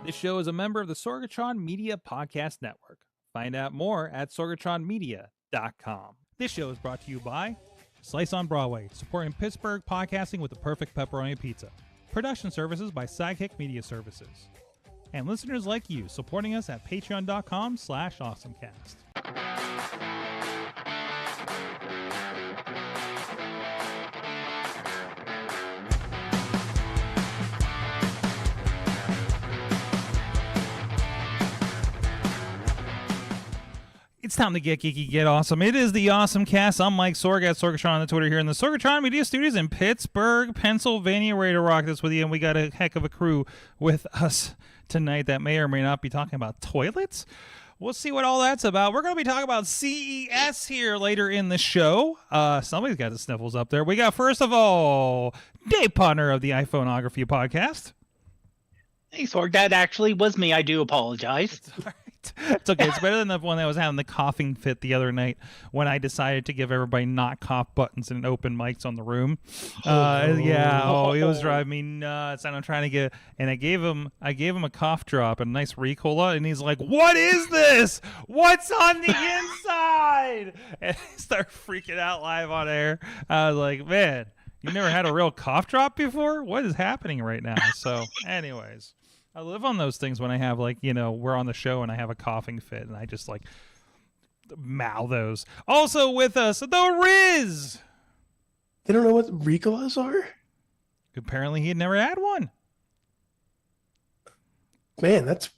This show is a member of the Sorgatron Media Podcast Network. Find out more at sorgatronmedia.com. This show is brought to you by Slice on Broadway, supporting Pittsburgh podcasting with the perfect pepperoni pizza. Production services by Sidekick Media Services. And listeners like you, supporting us at patreon.com/awesomecast. It's time to get geeky, get awesome. It is the AwesomeCast. I'm Mike Sorg at Sorgatron on the Twitter here in the Sorgatron Media Studios in Pittsburgh, Pennsylvania. Ready to rock this with you, and we got a heck of a crew with us tonight that may or may not be talking about toilets. We'll see what all that's about. We're going to be talking about CES here later in the show. Somebody's got the sniffles up there. We got, first of all, Dave Potter of the iPhoneography podcast. Hey, Sorg, that actually was me. I do apologize. It's okay. It's better than the one that was having the coughing fit the other night when I decided to give everybody not cough buttons and open mics on the room. It was driving me nuts. And I'm trying to get, and I gave him a cough drop and a nice Ricola, and he's like, "What is this? What's on the inside?" And I start freaking out live on air. I was like, "Man, you never had a real cough drop before? What is happening right now?" So, anyways. I live on those things when I have, like, we're on the show and I have a coughing fit and I just, like, mouth those. Also with us, the Riz. They don't know what Ricolas are? Apparently he had never had one. Man, that's...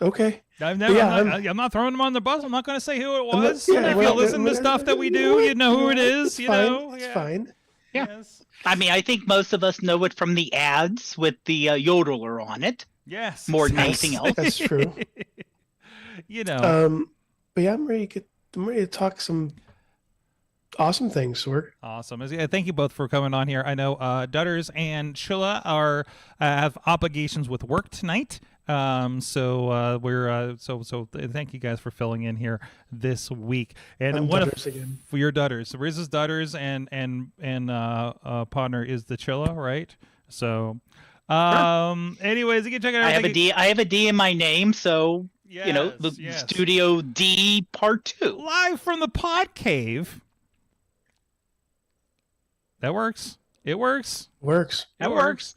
Okay. I'm not throwing him on the bus. I'm not going to say who it was. If you listen to stuff that we do, you know who it is. It's fine. Yeah. Yes. I mean, I think most of us know it from the ads with the yodeler on it. Yes. More than anything else. That's true. But yeah, I'm ready to talk some awesome things, Sorg. Awesome. Thank you both for coming on here. I know Dutters and Chilla have obligations with work tonight. So thank you guys for filling in here this week. And I'm what Dutters again. For your Dutters, Riz is Dutters and Partner is the Chilla, right? So, anyways, you can check it out. I have a D in my name, so yes. Studio D Part 2 live from the Pod Cave. That works. It works. That works.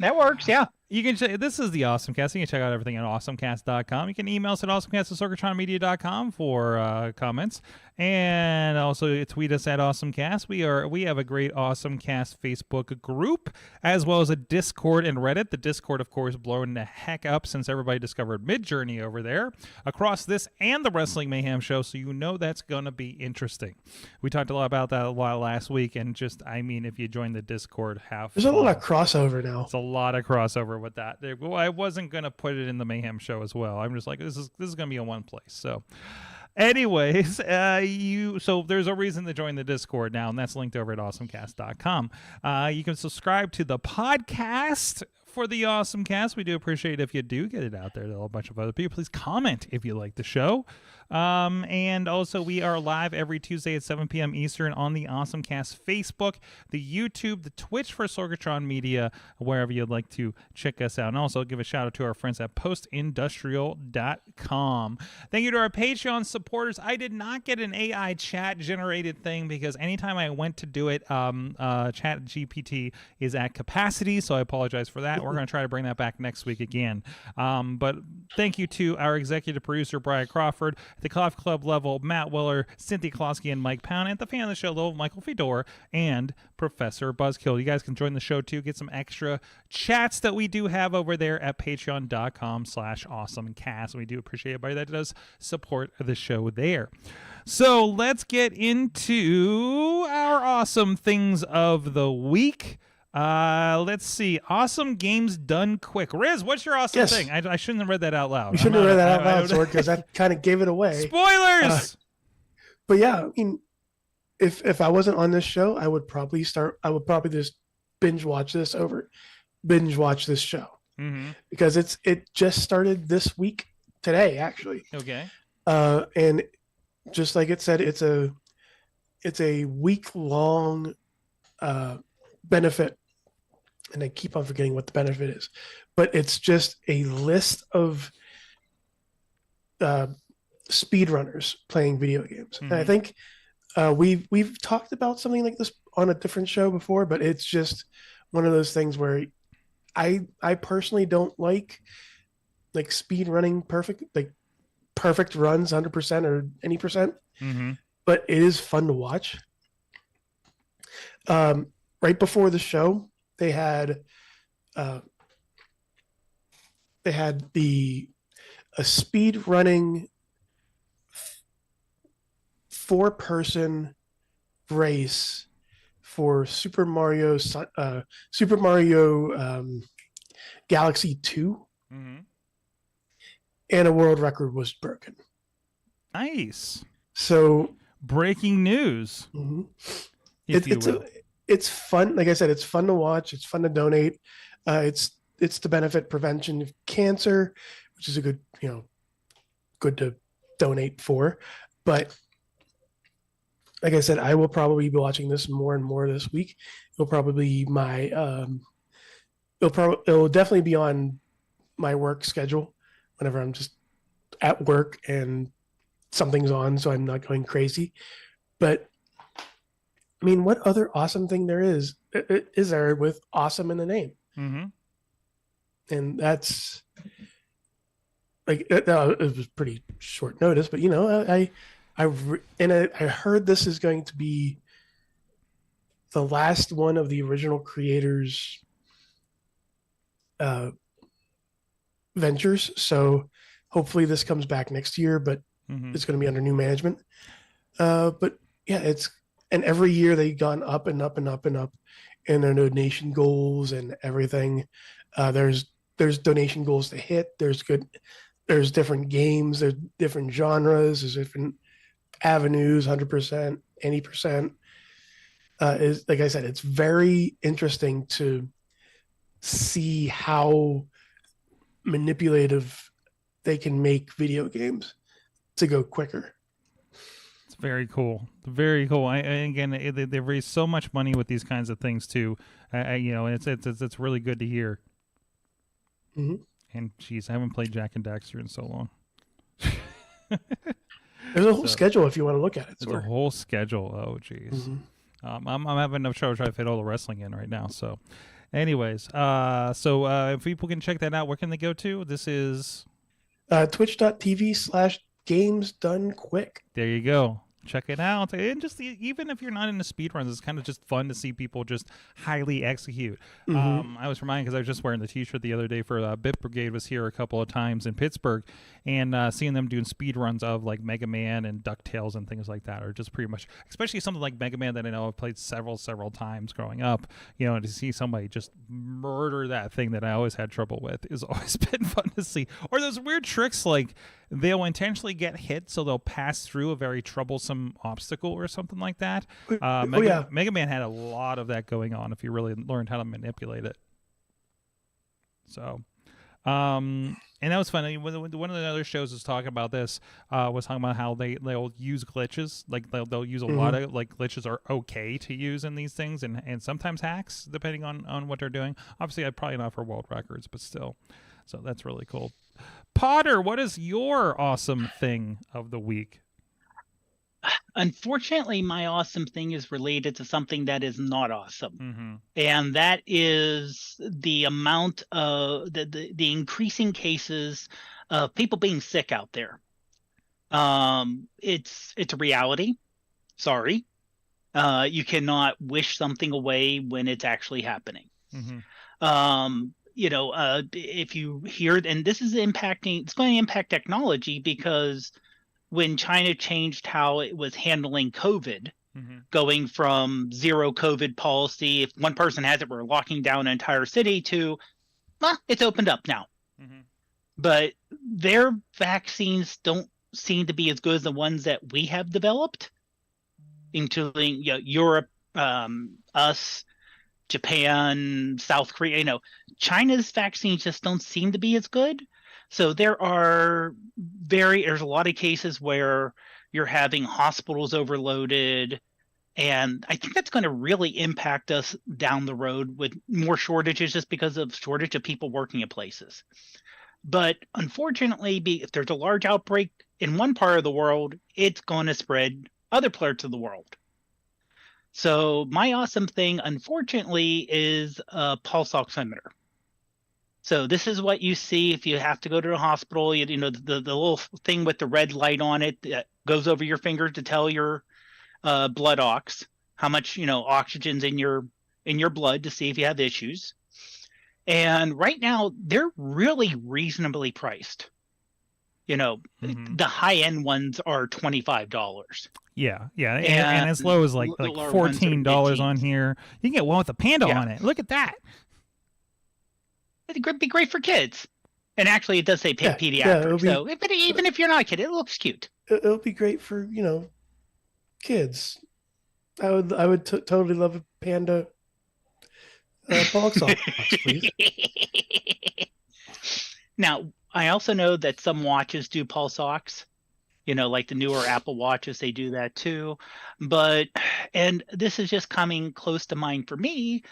Yeah. You can check, this is the AwesomeCast. You can check out everything at awesomecast.com. You can email us at awesomecast@sorgatronmedia.com for comments. And also tweet us at AwesomeCast. We have a great AwesomeCast Facebook group, as well as a Discord and Reddit. The Discord, of course, blowing the heck up since everybody discovered Midjourney over there, across this and the Wrestling Mayhem show, so you know that's going to be interesting. We talked a lot about that last week, and if you join the Discord, there's a lot of crossover now. It's a lot of crossover with that. I wasn't going to put it in the Mayhem show as well. I'm just like, this is going to be in one place. So anyways, so there's a reason to join the Discord now, and that's linked over at awesomecast.com. You can subscribe to the podcast for the AwesomeCast. We do appreciate it if you do get it out there to a bunch of other people. Please comment if you like the show. And also, we are live every Tuesday at 7 p.m. Eastern on the AwesomeCast Facebook, the YouTube, the Twitch for Sorgatron Media, wherever you'd like to check us out. And also give a shout out to our friends at postindustrial.com. Thank you to our Patreon supporters. I did not get an AI chat generated thing because anytime I went to do it, Chat GPT is at capacity, so I apologize for that. We're going to try to bring that back next week again. But thank you to our executive producer, Brian Crawford, at the Coffee Club level, Matt Weller, Cynthia Klosky, and Mike Pound. At the fan of the show level, Michael Fedor and Professor Buzzkill. You guys can join the show too, get some extra chats that we do have over there at patreon.com/awesomecast. We do appreciate everybody that does support the show there. So let's get into our awesome things of the week. Let's see. Awesome games done quick. Riz, what's your awesome thing? I shouldn't have read that out loud. You shouldn't have read that out loud, Sorg, because that kind of gave it away. Spoilers! But yeah, I mean, if I wasn't on this show, I would probably just binge watch this show. Mm-hmm. Because it just started this week today, actually. Okay. And just like it said, it's a week-long benefit, and I keep on forgetting what the benefit is, but it's just a list of speedrunners playing video games. And I think we've talked about something like this on a different show before, but it's just one of those things where I personally don't like speed running perfect runs 100% or any percent, but it is fun to watch. Right before the show, they had a speed running 4-person race for Super Mario Galaxy 2, and a world record was broken. Nice. So breaking news. It's fun. Like I said, it's fun to watch. It's fun to donate. It's to benefit prevention of cancer, which is a good to donate for. But like I said, I will probably be watching this more and more this week. It'll probably be it'll definitely be on my work schedule whenever I'm just at work and something's on, so I'm not going crazy. But I mean, what other awesome thing there is there with awesome in the name? And that's it was pretty short notice, but I heard this is going to be the last one of the original creators' ventures. So hopefully this comes back next year, but it's going to be under new management. But yeah, and every year they've gone up and up and up and up in their donation goals and everything. There's donation goals to hit. There's different games. There's different genres. There's different avenues. 100%, any percent. Is like I said, it's very interesting to see how manipulative they can make video games to go quicker. It's very cool. Very cool. Again, they raise so much money with these kinds of things too. It's really good to hear. And geez, I haven't played Jack and Daxter in so long. There's a whole schedule if you want to look at it. There's a whole schedule. Oh geez. I'm having enough trouble trying to fit all the wrestling in right now. So, anyways, if people can check that out, where can they go to? This is twitch.tv/games done quick. There you go. Check it out. And just even if you're not into speedruns, it's kind of just fun to see people just highly execute. I was reminded because I was just wearing the T-shirt the other day for Bit Brigade was here a couple of times in Pittsburgh, and seeing them doing speedruns of like Mega Man and DuckTales and things like that are just pretty much, especially something like Mega Man that I know I've played several times growing up. To see somebody just murder that thing that I always had trouble with is always been fun to see. Or those weird tricks like they'll intentionally get hit so they'll pass through a very troublesome obstacle or something like that. Mega Man had a lot of that going on if you really learned how to manipulate it. So, and that was funny. One of the other shows was talking about this, was talking about how they'll use glitches. Like they'll use a lot of glitches are okay to use in these things, and sometimes hacks depending on what they're doing. Obviously, I'd probably not for world records, but still. So that's really cool. Potter, what is your awesome thing of the week? Unfortunately, my awesome thing is related to something that is not awesome. And that is the amount of the increasing cases of people being sick out there. It's a reality. Sorry. You cannot wish something away when it's actually happening. If you hear, and this is impacting, it's going to impact technology because when China changed how it was handling COVID, going from zero COVID policy, if one person has it, we're locking down an entire city, to, it's opened up now. But their vaccines don't seem to be as good as the ones that we have developed, including Europe, us, Japan, South Korea. China's vaccines just don't seem to be as good. So there's a lot of cases where you're having hospitals overloaded And I think that's going to really impact us down the road with more shortages just because of shortage of people working at places. But unfortunately, if there's a large outbreak in one part of the world, it's going to spread other parts of the world. So my awesome thing, unfortunately, is a pulse oximeter. So this is what you see if you have to go to the hospital. You know, the little thing with the red light on it that goes over your finger to tell your blood ox, how much, oxygen's in your blood to see if you have issues. And right now they're really reasonably priced. The high end ones are $25. Yeah, and as low as like $14 on here. You can get one with a panda on it. Look at that. It'd be great for kids. And actually, it does say pediatric. So even if you're not a kid, it looks cute. It'll be great for kids. I would totally love a panda box office, please. Now, I also know that some watches do pulse ox. Like the newer Apple watches, they do that too. And this is just coming close to mind for me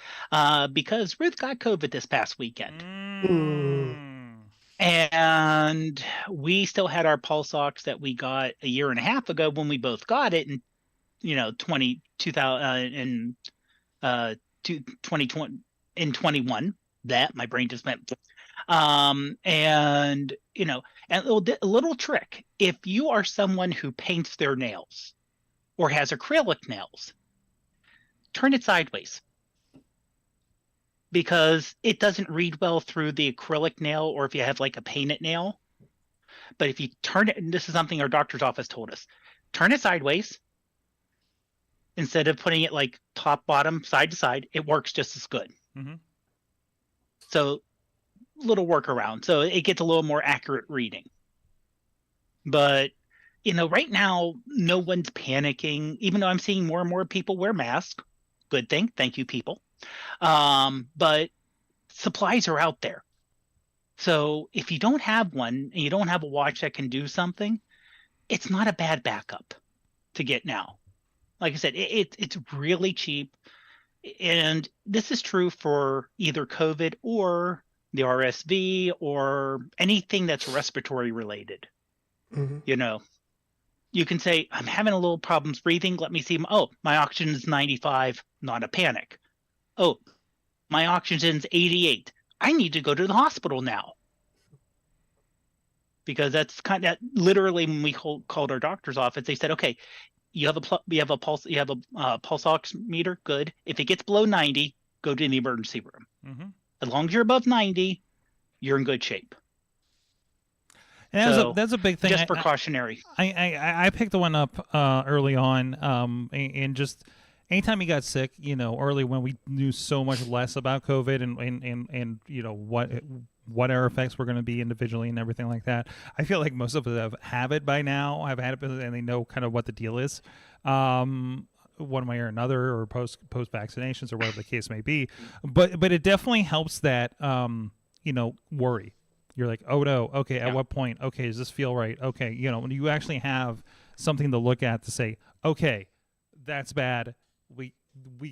because Ruth got COVID this past weekend. And we still had our pulse ox that we got a year and a half ago when we both got it in 2020 in 21. That my brain just went. And a little trick: if you are someone who paints their nails or has acrylic nails, turn it sideways because it doesn't read well through the acrylic nail, or if you have like a painted nail. But if you turn it, and this is something our doctor's office told us, turn it sideways instead of putting it like top, bottom, side to side. It works just as good. Mm-hmm. So little workaround, so it gets a little more accurate reading. But right now no one's panicking, even though I'm seeing more and more people wear masks. Good thing, thank you, people. But supplies are out there, so if you don't have one and you don't have a watch that can do something, it's not a bad backup to get now. Like I said, it's really cheap, and this is true for either COVID or the RSV or anything that's respiratory related. Mm-hmm. You can say, I'm having a little problems breathing. Let me see. Oh, my oxygen's 95. Not a panic. Oh, my oxygen's 88. I need to go to the hospital now. Because that's kind of literally when we called our doctor's office, they said, okay, you have a pulse oximeter. Good. If it gets below 90, go to the emergency room. Mm-hmm. As long as you're above 90, you're in good shape. And that's a big thing. Just precautionary. I picked the one up early on, and just anytime you got sick, early when we knew so much less about COVID and what our effects were going to be individually and everything like that. I feel like most of us have it by now. Have had it and they know kind of what the deal is. One way or another, or post vaccinations or whatever the case may be, but it definitely helps that worry. You're like, oh no, okay, at what point? Okay, does this feel right? Okay, when you actually have something to look at to say, okay, that's bad, we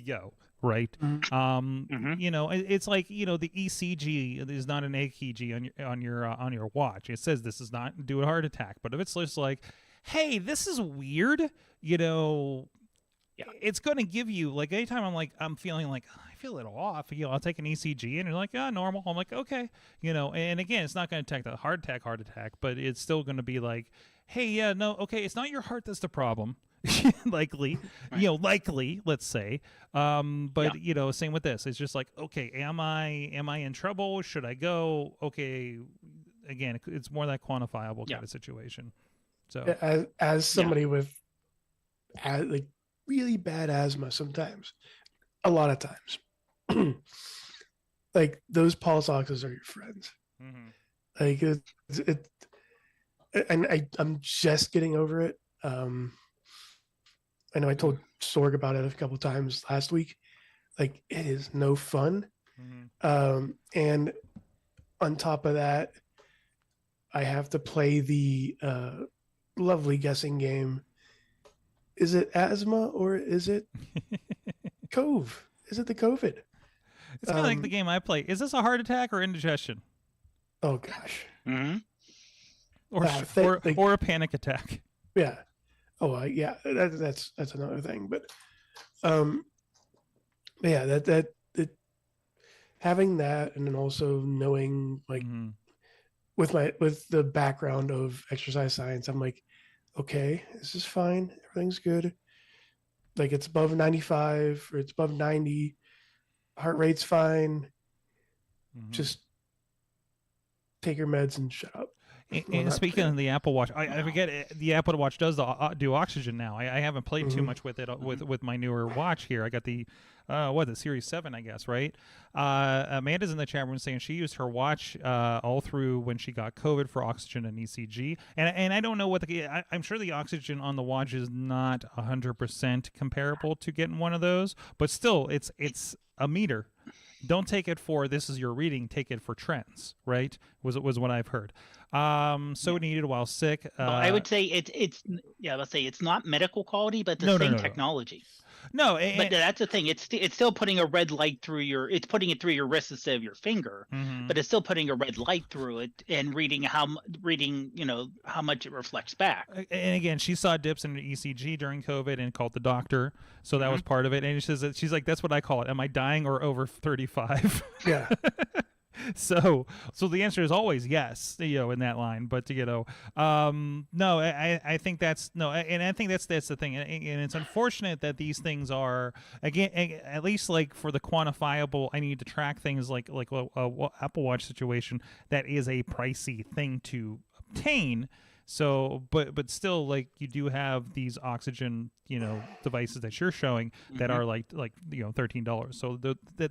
go right. It's like the ECG is not an EKG on your watch. It says this is not do a heart attack, but if it's just like, hey, this is weird, it's going to give you, like, anytime I'm feeling like I feel a little off, I'll take an ECG and you're like, normal. I'm like, okay, and again, it's not going to detect a heart attack, but it's still going to be like, hey, yeah, no, okay, it's not your heart that's the problem. likely, likely, let's say. But same with this. It's just like, okay, am I in trouble? Should I go? Okay, again, it's more that quantifiable kind of situation. So as somebody with like really bad asthma, sometimes, a lot of times, like those pulse oxes are your friends. Mm-hmm. Like and I'm just getting over it. I know I told Sorg about it a couple times last week. Like, it is no fun. Mm-hmm. And on top of that, I have to play the lovely guessing game is it asthma or is it Cove? Is it the COVID? It's kind of like the game I play. Is this a heart attack or indigestion? Oh gosh. Mm-hmm. Or a panic attack? Yeah. Oh yeah. That's another thing. But yeah, that having that, and then also knowing like with the background of exercise science, I'm like, okay, this is fine. Everything's good. Like it's above 95 or it's above 90. Heart rate's fine. Just take your meds and shut up. And speaking of the Apple Watch, I forget the Apple Watch does do oxygen now. I haven't played too much with it with my newer watch here. I got the the Series 7, I guess, right? Amanda's in the chat room saying she used her watch all through when she got COVID for oxygen and ECG. And I don't know what I'm sure the oxygen on the watch is not 100% comparable to getting one of those, but still, it's a meter. Don't take it for this is your reading. Take it for trends, right? Was what I've heard. So needed while sick. I would say let's say it's not medical quality, but the same technology. No, but that's the thing. It's still putting a red light through it's putting it through your wrist instead of your finger, but it's still putting a red light through it and reading how much it reflects back. And again, she saw dips in her ECG during COVID and called the doctor, so that was part of it. And she's like, that's what I call it. Am I dying or over 35? Yeah. So the answer is always yes, in that line. But no, I think that's and I think that's the thing, and it's unfortunate that these things are again, at least like for the quantifiable. I need to track things like Apple Watch situation. That is a pricey thing to obtain. So, but still, like you do have these oxygen, devices that you're showing that are like $13. So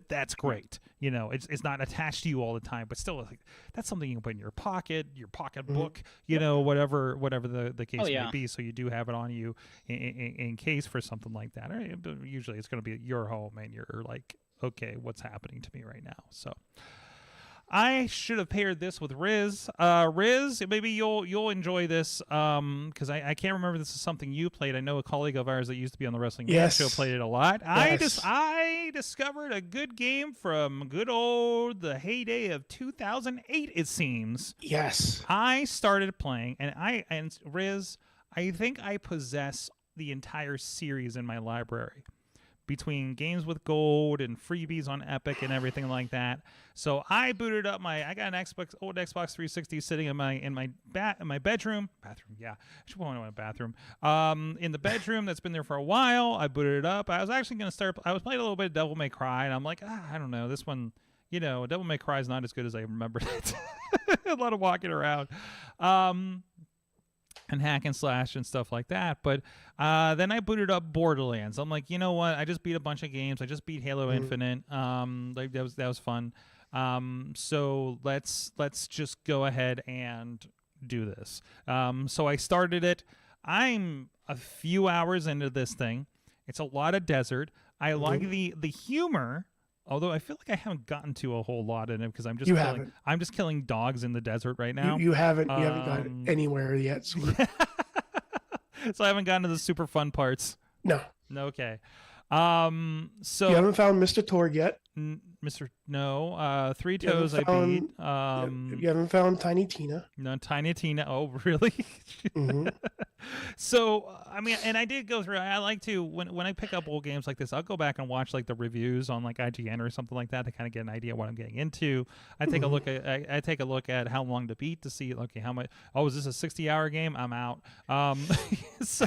that's great. It's not attached to you all the time, but still, like that's something you can put in your pocketbook, whatever the case may be. So you do have it on you in case for something like that. But usually, it's going to be at your home, and you're like, okay, what's happening to me right now? So. I should have paired this with Riz. Riz, maybe you'll enjoy this because I can't remember if this is something you played. I know a colleague of ours that used to be on the Wrestling Show played it a lot. Yes. I discovered a good game from good old the heyday of 2008. It seems. Yes. I started playing, and Riz, I think I possess the entire series in my library. Between games with gold and freebies on Epic and everything like that, so I booted up I got an old Xbox 360 sitting in my bedroom. Yeah, I should want to bathroom. In the bedroom that's been there for a while. I booted it up. I was actually going to start. I was playing a little bit of Devil May Cry, and I'm like, I don't know, this one. Devil May Cry is not as good as I remembered it. A lot of walking around. And hack and slash and stuff like that. But then I booted up Borderlands. I'm like, you know what? I just beat a bunch of games. I just beat Halo Infinite. That was fun. So let's just go ahead and do this. So I started it. I'm a few hours into this thing. It's a lot of desert. I like the humor. Although I feel like I haven't gotten to a whole lot in it because I'm just killing dogs in the desert right now. You haven't gotten anywhere yet. So I haven't gotten to the super fun parts. No. Okay. So you haven't found Mr. Torg yet. Three Toes I beat. You haven't found Tiny Tina. No, Tiny Tina. Oh, really? So, I mean, and I did go through. I like to when I pick up old games like this, I'll go back and watch like the reviews on like IGN or something like that to kind of get an idea of what I'm getting into. I take a look at I take a look at how long to beat to see how much. Oh, is this a 60-hour game? I'm out. So,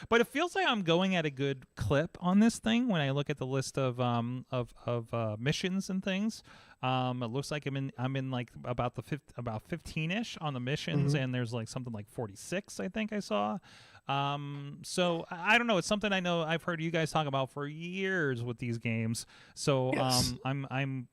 but it feels like I'm going at a good clip on this thing when I look at the list of missions and things. It looks like I'm in like about 15-ish on the missions, and there's like something like 46 I think I saw. So I don't know. It's something I know I've heard you guys talk about for years with these games. So yes. I'm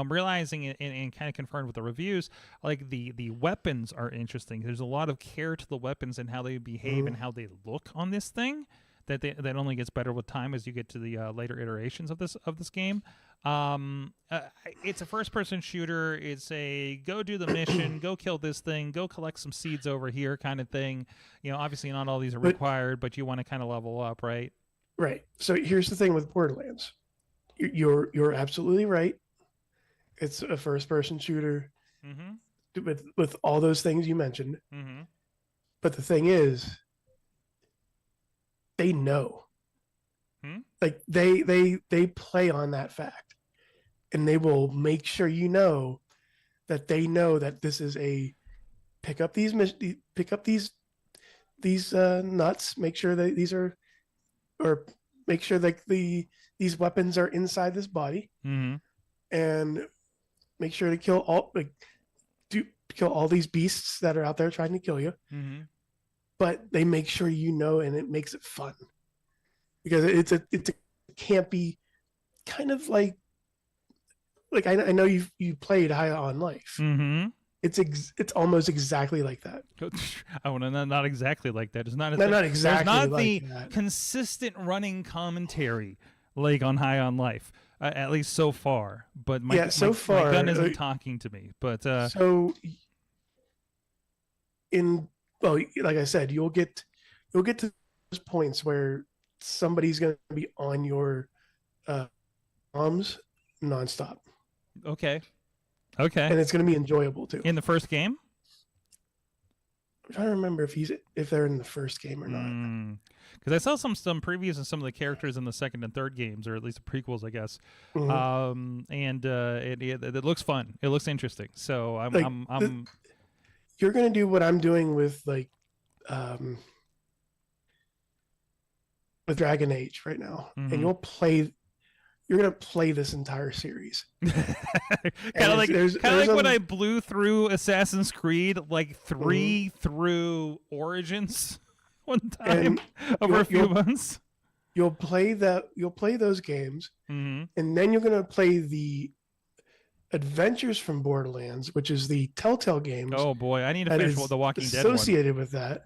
realizing and kind of confirmed with the reviews, like the weapons are interesting. There's a lot of care to the weapons and how they behave and how they look on this thing. That only gets better with time as you get to the later iterations of this game. It's a first-person shooter. It's a go do the mission, go kill this thing, go collect some seeds over here kind of thing. Obviously not all these are required, but you want to kind of level up, right? Right. So here's the thing with Borderlands. You're absolutely right. It's a first-person shooter with all those things you mentioned. Mm-hmm. But the thing is, they know. Like they play on that fact, and they will make sure that they know that this is a pick up these nuts. Make sure that these are, or make sure that these weapons are inside this body, and make sure to kill all these beasts that are out there trying to kill you. But they make sure and it makes it fun. Because it's a campy kind of like I know you played High on Life. It's almost exactly like that. I want to not exactly like that. It's not. Not exactly. There's not like the that. consistent running commentary like on High on Life, at least so far. But my gun isn't talking to me. But like I said, you'll get to those points where somebody's going to be on your arms nonstop. Okay. And it's going to be enjoyable too. In the first game? I'm trying to remember if they're in the first game or not. Because I saw some previews of some of the characters in the second and third games, or at least the prequels, I guess. It looks fun. It looks interesting. So you're going to do what I'm doing with with Dragon Age right now, and you're going to play this entire series. kind of like when I blew through Assassin's Creed, like 3 through Origins one time over a few months. You'll play those games, and then you're going to play the Adventures from Borderlands, which is the Telltale games. Oh boy, I need to finish the Walking Dead one. Associated with that.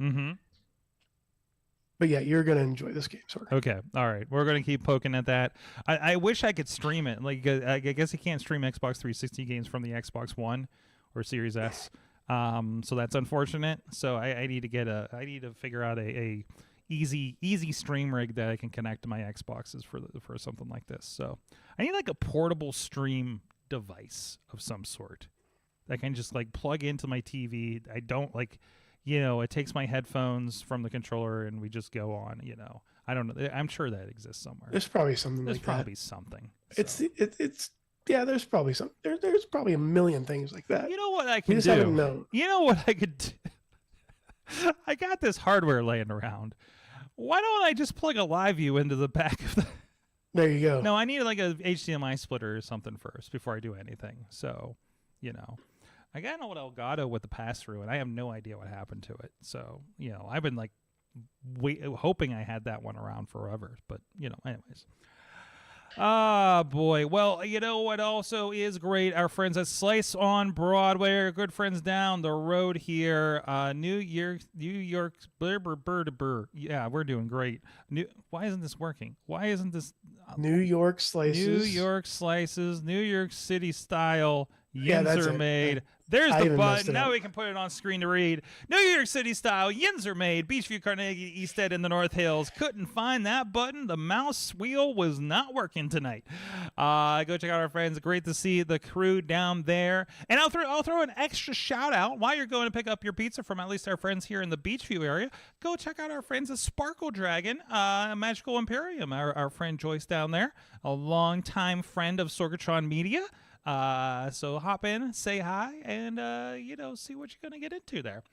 But yeah, you're going to enjoy this game, Sorg. Okay. All right. We're going to keep poking at that. I wish I could stream it. Like, I guess you can't stream Xbox 360 games from the Xbox One or Series S. So that's unfortunate. So I need to figure out a easy stream rig that I can connect to my Xboxes for something like this. So I need like a portable stream device of some sort that can just like plug into my TV. I don't like... it takes my headphones from the controller and we just go on, I don't know. I'm sure that exists somewhere. There's probably something There's like probably that. something. So. There's probably some. There's probably a million things like that. You know what I can just do? Haven't known. You know what I could do? I got this hardware laying around. Why don't I just plug a live view into the back of the... There you go. No, I need like a HDMI splitter or something first before I do anything. So, I got an old Elgato with the pass-through, and I have no idea what happened to it. So, I've been like hoping I had that one around forever. But, anyways. Ah, boy. Well, you know what also is great? Our friends at Slice on Broadway, our good friends down the road here. New York, yeah, we're doing great. Why isn't this working? Why isn't this? New York Slices. New York Slices, New York City style. Yeah, Yins are made. There's the button. Now up. we can put it on screen to read. New York City style. Yins are made. Beachview, Carnegie, Easthead, and the North Hills. Couldn't find that button. The mouse wheel was not working tonight. Go check out our friends. Great to see the crew down there. And I'll throw an extra shout out while you're going to pick up your pizza from at least our friends here in the Beachview area. Go check out our friends at Sparkle Dragon, Magical Imperium. Our friend Joyce down there, a longtime friend of Sorgatron Media. So hop in, say hi, and see what you're gonna get into there.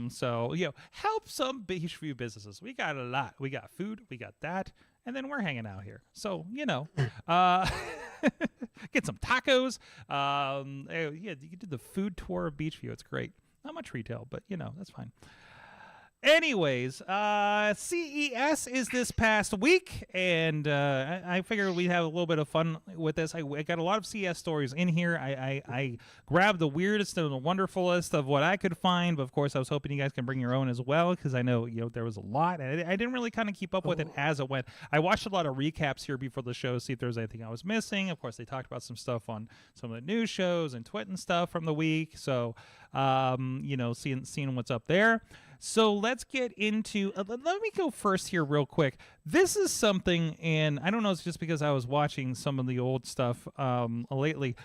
So help some Beachview businesses. We got a lot. We got food, we got that, and then we're hanging out here. So get some tacos. You can do the food tour of Beachview. It's great. Not much retail, but that's fine. Anyways, CES is this past week, and I figured we'd have a little bit of fun with this. I got a lot of CES stories in here. I grabbed the weirdest and the wonderfulest of what I could find, but of course I was hoping you guys can bring your own as well, because I know there was a lot, and I didn't really kind of keep up with it as it went. I watched a lot of recaps here before the show, see if there was anything I was missing. Of course, they talked about some stuff on some of the news shows and Twit and stuff from the week, so seeing what's up there. So let's get into, let me go first here real quick. This is something, and I don't know, it's just because I was watching some of the old stuff lately,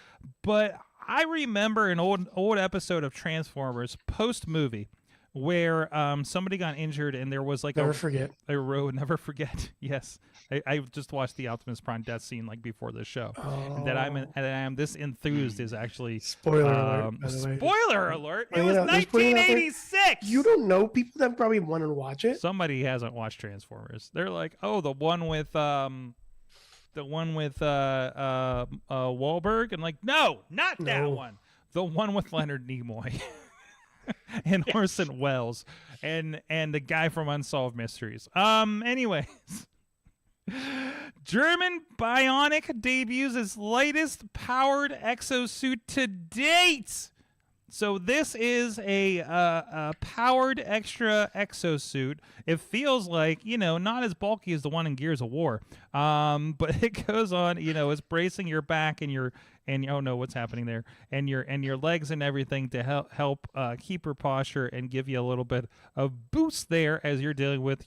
but I remember an old episode of Transformers post-movie where somebody got injured and there was like never forget. Never forget. Yes. I just watched the Optimus Prime death scene like before the show. And that I'm this enthused is actually spoiler alert. By the way. Spoiler alert! It was 1986. You don't know people that probably want to watch it. Somebody hasn't watched Transformers. They're like, oh, the one with Wahlberg, and like, no, not that one. The one with Leonard Nimoy. And Orson Welles and the guy from Unsolved Mysteries. Anyways, German Bionic debuts its latest powered exosuit to date. So this is a powered extra exosuit. It feels like, not as bulky as the one in Gears of War, but it goes on, it's bracing your back and oh no, what's happening there? And your legs and everything to help keep your posture and give you a little bit of boost there as you're dealing with,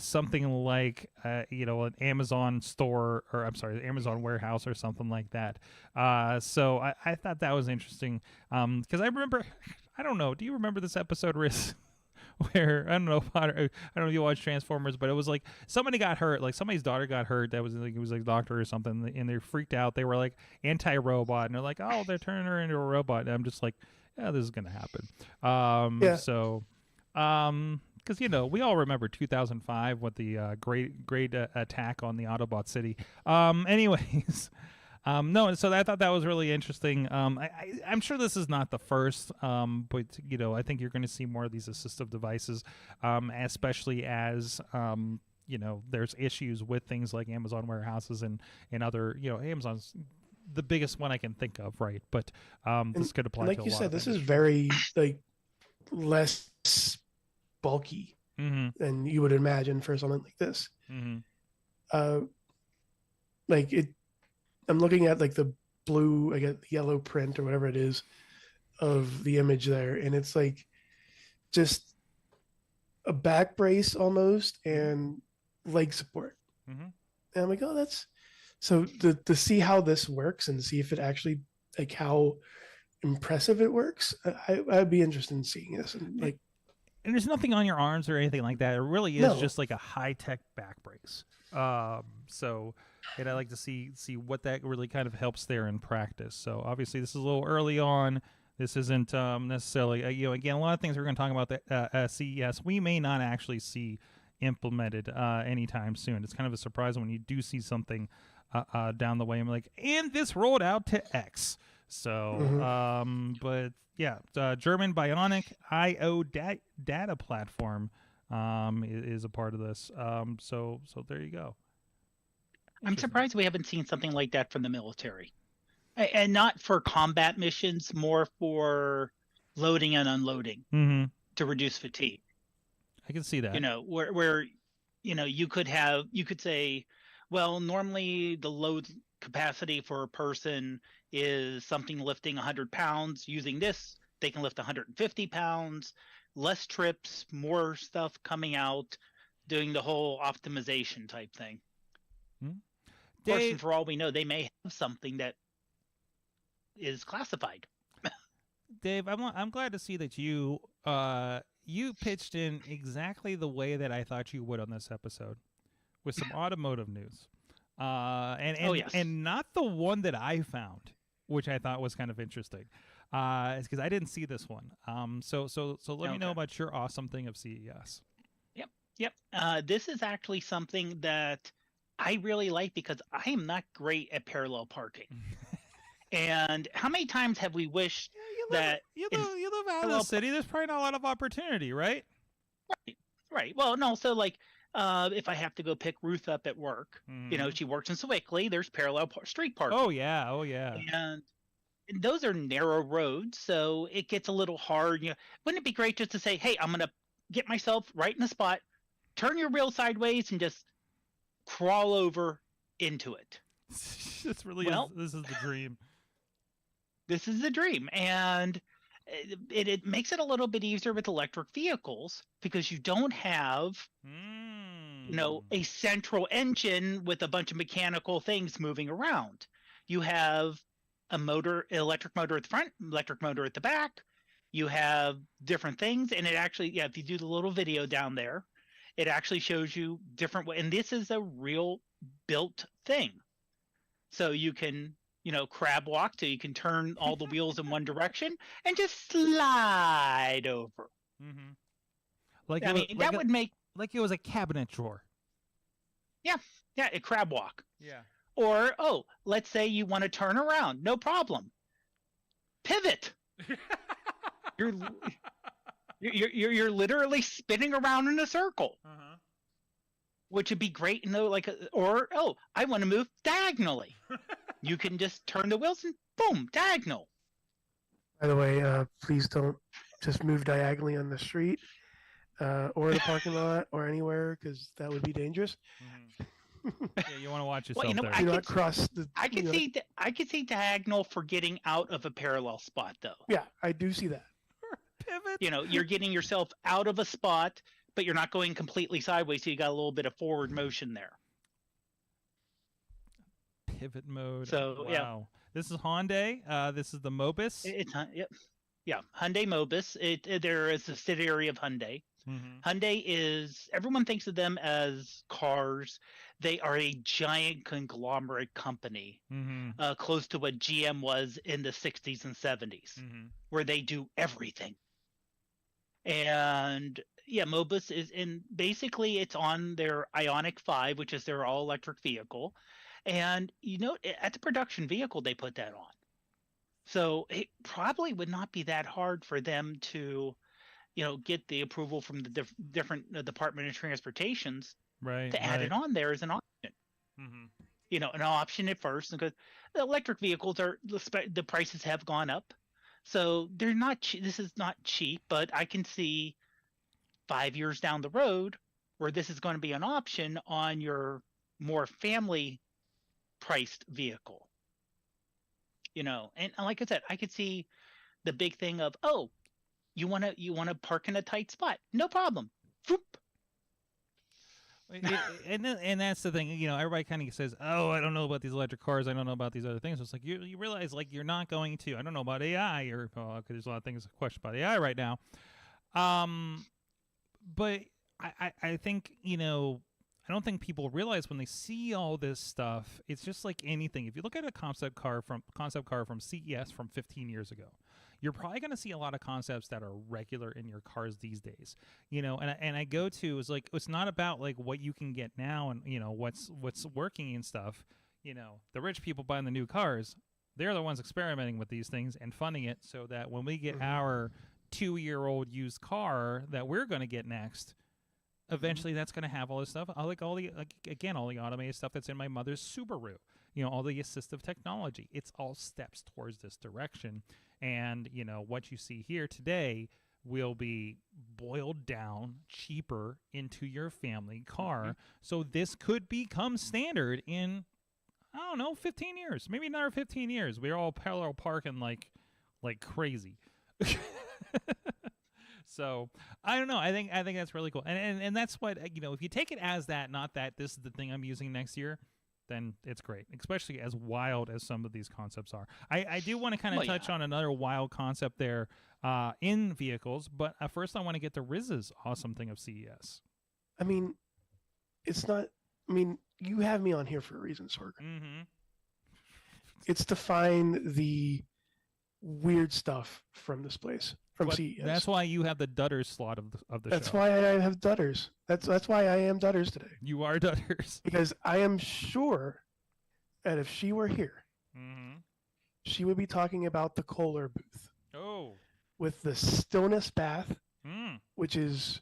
something like, an Amazon store, or I'm sorry, Amazon warehouse or something like that. So I thought that was interesting because I remember, I don't know, do you remember this episode, Riz? Where I don't know if you watch Transformers, but it was like somebody got hurt, like somebody's daughter got hurt. That was like, it was like a doctor or something, and they freaked out. They were like anti-robot, and they're like, oh, they're turning her into a robot. And I'm just like, yeah, this is gonna happen. So, because we all remember 2005 with the great attack on the Autobot city. Anyways. No, so I thought that was really interesting. I'm sure this is not the first, but I think you're going to see more of these assistive devices, especially as there's issues with things like Amazon warehouses and other, Amazon's the biggest one I can think of, right? But this could apply. Like to a you lot said, of this things. is very less bulky than you would imagine for something like this. I'm looking at like the blue, I get yellow print or whatever it is of the image there, and it's like just a back brace almost and leg support. And I'm like, oh, that's so to see how this works and see if it actually, like, how impressive it works. I'd be interested in seeing this. And there's nothing on your arms or anything like that. It really is just like a high-tech back brace. And I like to see what that really kind of helps there in practice. So obviously this is a little early on. This isn't necessarily, again, a lot of things we're going to talk about at CES we may not actually see implemented anytime soon. It's kind of a surprise when you do see something down the way. I'm like, and this rolled out to X. So, but yeah, German Bionic I/O data platform is a part of this. So there you go. I'm surprised we haven't seen something like that from the military, and not for combat missions, more for loading and unloading to reduce fatigue. I can see that. Where you could say, well, normally the load capacity for a person is something lifting 100 pounds. Using this, they can lift 150 pounds, less trips, more stuff coming out, doing the whole optimization type thing. Of course, and for all we know, they may have something that is classified. Dave, I'm glad to see that you pitched in exactly the way that I thought you would on this episode, with some automotive news, and not the one that I found, which I thought was kind of interesting, is because I didn't see this one. So let me know about your awesome thing of CES. Yep. This is actually something that I really like because I am not great at parallel parking. And how many times have we wished that you live out of the city? There's probably not a lot of opportunity, right? Right. Well, and also like if I have to go pick Ruth up at work, she works in Sewickley. There's parallel street parking. Oh yeah. And those are narrow roads, so it gets a little hard. Wouldn't it be great just to say, "Hey, I'm gonna get myself right in the spot, turn your wheel sideways, and just crawl over into it." This really this is the dream. This is the dream, and it makes it a little bit easier with electric vehicles because you don't have a central engine with a bunch of mechanical things moving around. You have electric motor at the front, electric motor at the back. You have different things, and it actually, if you do the little video down there, it actually shows you different ways. And this is a real built thing. So you can crab walk, so you can turn all the wheels in one direction and just slide over. Mm-hmm. Like it was a cabinet drawer. Yeah, a crab walk. Yeah. Or let's say you want to turn around, no problem. Pivot. You're literally spinning around in a circle. Uh-huh. Which would be great, I want to move diagonally. You can just turn the wheels and boom, diagonal. By the way, please don't just move diagonally on the street or the parking lot or anywhere, because that would be dangerous. Mm-hmm. Yeah, you want to watch yourself there. Do not cross the. I can see diagonal for getting out of a parallel spot, though. Yeah, I do see that. Pivot. You're getting yourself out of a spot, but you're not going completely sideways, so you got a little bit of forward motion there. Pivot mode. So wow. This is Hyundai. This is the Mobis. Hyundai Mobis. They're a subsidiary of Hyundai. Mm-hmm. Hyundai everyone thinks of them as cars. They are a giant conglomerate company, close to what GM was in the 60s and 70s, where they do everything. And Mobis basically it's on their Ioniq 5, which is their all electric vehicle. And at the production vehicle, they put that on. So it probably would not be that hard for them to, get the approval from the different Department of Transportations to add it on there as an option. Mm-hmm. An option at first, because the electric vehicles the prices have gone up. So they're not. This is not cheap, but I can see 5 years down the road where this is going to be an option on your more family priced vehicle. And like I said, I could see the big thing of, you want to park in a tight spot, no problem. Whoop. And that's the thing, everybody kind of says, I don't know about these electric cars, I don't know about these other things. It's like you realize, like, you're not going to, I don't know about AI, or because there's a lot of things question about AI right now. But I think, I don't think people realize when they see all this stuff, it's just like anything. If you look at a concept car from CES from 15 years ago, you're probably going to see a lot of concepts that are regular in your cars these days. And I go to is like, it's not about like what you can get now and what's working and stuff. The rich people buying the new cars, they're the ones experimenting with these things and funding it so that when we get our 2-year-old used car that we're going to get next, eventually that's going to have all this stuff. I like all the automated stuff that's in my mother's Subaru, all the assistive technology. It's all steps towards this direction. And, what you see here today will be boiled down cheaper into your family car. Mm-hmm. So this could become standard in, 15 years, maybe another 15 years. We're all parallel parking like crazy. So I don't know. I think that's really cool, and that's what if you take it as that, not that this is the thing I'm using next year, then it's great. Especially as wild as some of these concepts are. I do want to kind of touch on another wild concept there in vehicles, but first I want to get to Riz's awesome thing of CES. It's not. You have me on here for a reason, Sorg. Mm-hmm. It's to find the weird stuff from this place. From CES. That's why you have the Dutters slot of the show. That's why I have Dutters. That's why I am Dutters today. You are Dutters. Because I am sure that if she were here, she would be talking about the Kohler booth. Oh. With the stillness bath, which is